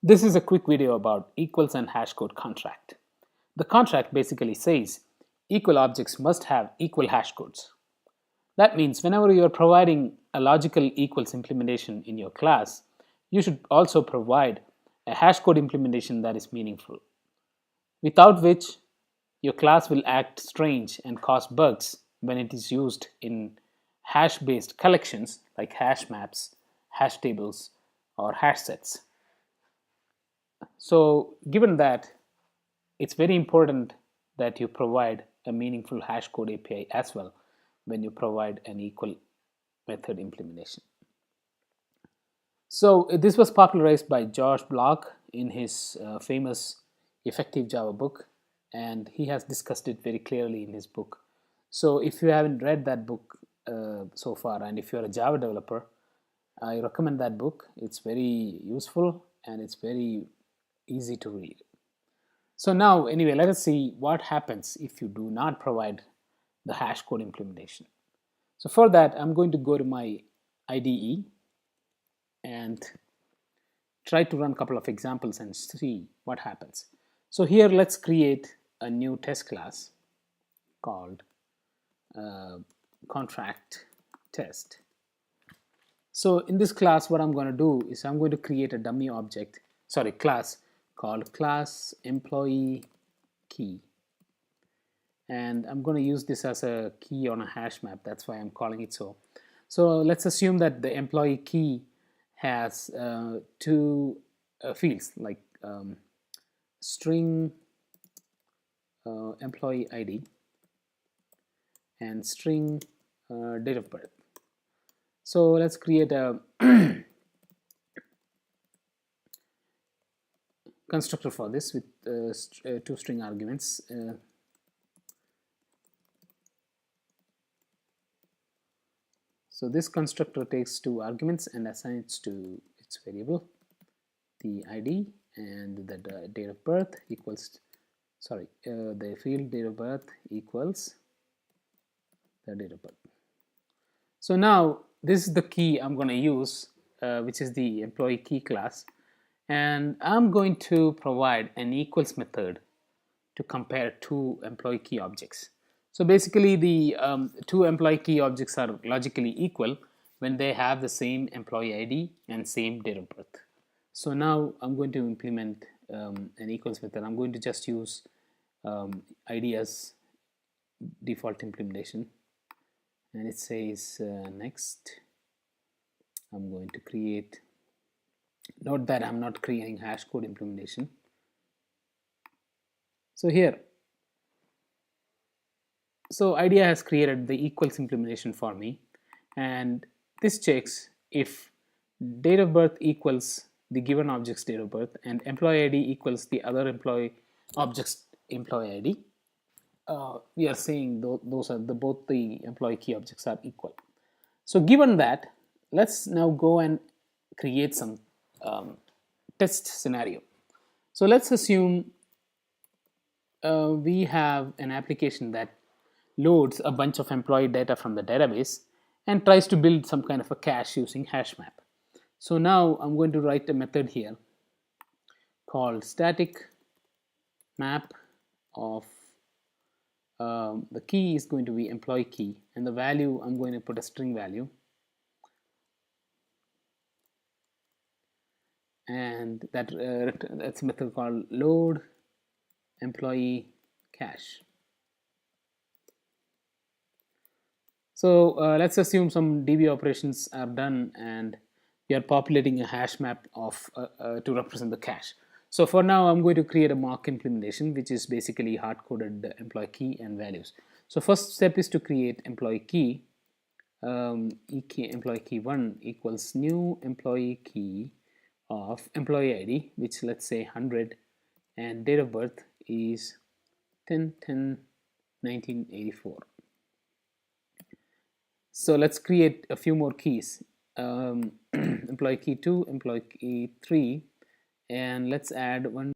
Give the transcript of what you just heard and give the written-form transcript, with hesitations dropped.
This is a quick video about equals and hashcode contract. The contract basically says equal objects must have equal hashcodes. That means whenever you are providing a logical equals implementation in your class, you should also provide a hashcode implementation that is meaningful, without which your class will act strange and cause bugs when it is used in hash-based collections like hash maps, hash tables, or hash sets. So given that, it's very important that you provide a meaningful hashcode API as well when you provide an equal method implementation. So this was popularized by George Block in his famous Effective Java book, and he has discussed it very clearly in his book. So if you haven't read that book so far, and if you're a Java developer, I recommend that book. It's very useful and it's very easy to read. So now, anyway, let us see what happens if you do not provide the hashcode implementation. So for that, I'm going to go to my IDE and try to run a couple of examples and see what happens. So here, let's create a new test class called contract test. So in this class, what I'm going to do is I'm going to create a dummy class called class employee key, and I'm going to use this as a key on a hash map. That's why I'm calling it so. So let's assume that the employee key has two fields like string employee ID and string date of birth. So let's create a constructor for this with two string arguments. So this constructor takes two arguments and assigns to its variable the ID and the date of birth equals, the field date of birth equals the date of birth. So now this is the key I'm going to use, which is the employee key class, and I'm going to provide an equals method to compare two employee key objects. So basically the two employee key objects are logically equal when they have the same employee ID and same date of birth. So now I'm going to implement an equals method. I'm going to just use ID as default implementation, and it says next. I'm going to create, note that I'm not creating hashcode implementation. So here, so IDEA has created the equals implementation for me, and this checks if date of birth equals the given object's date of birth and employee ID equals the other employee object's employee ID. We are saying those are both the employee key objects are equal. So given that, let's now go and create some test scenario. So let's assume we have an application that loads a bunch of employee data from the database and tries to build some kind of a cache using hash map. So now I'm going to write a method here called static map of the key is going to be employee key, and the value I'm going to put a string value, and that's a method called load employee cache. So let's assume some DB operations are done and we are populating a hash map of to represent the cache. So for now, I'm going to create a mock implementation, which is basically hard-coded employee key and values. So first step is to create employee key. Employee key 1 equals new employee key of employee ID, which let's say 100, and date of birth is 10/10/1984. So let's create a few more keys. Employee key 2, employee key 3, and let's add one